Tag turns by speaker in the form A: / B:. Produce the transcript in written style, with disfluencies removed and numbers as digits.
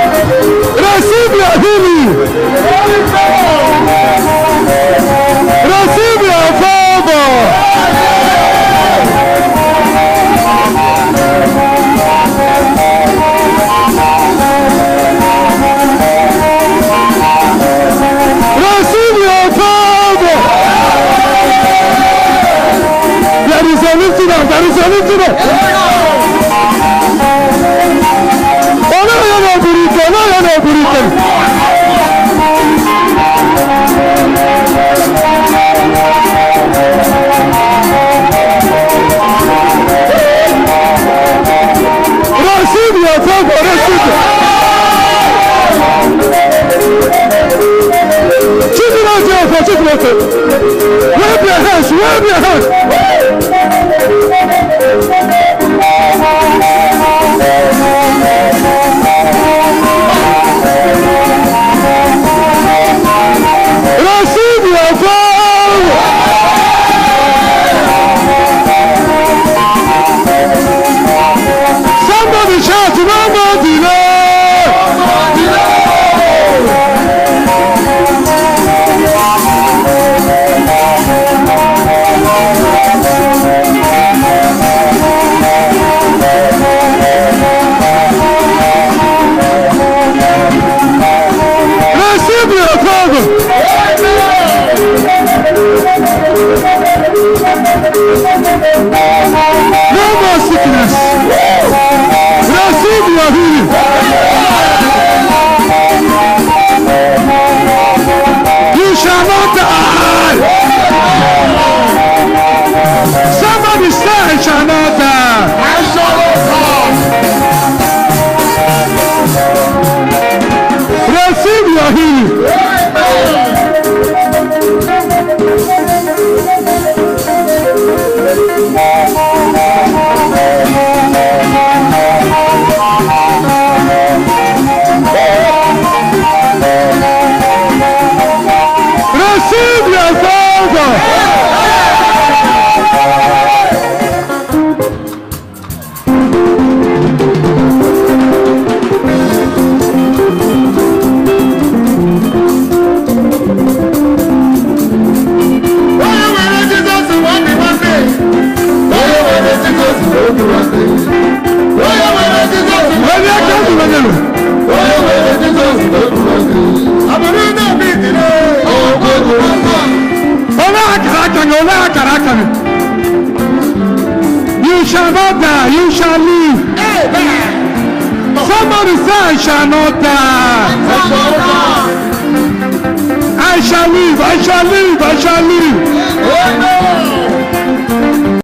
A: Receive your healing. Receive your favor. Receive your favor. There is a lifting up. There is a lifting up. Receive your favor. Receive it. Wave your hands. Wave your hands. Receive your favor. Somebody shout, no more delay. Receive your favor. No more sickness. Receive your healing. You shall not die. Somebody say, I shall not die. I shall not die. Receive your healing. Receive your favor. You shall not die, you shall live. Somebody say, I shall not die. I shall live, I shall live, I shall live.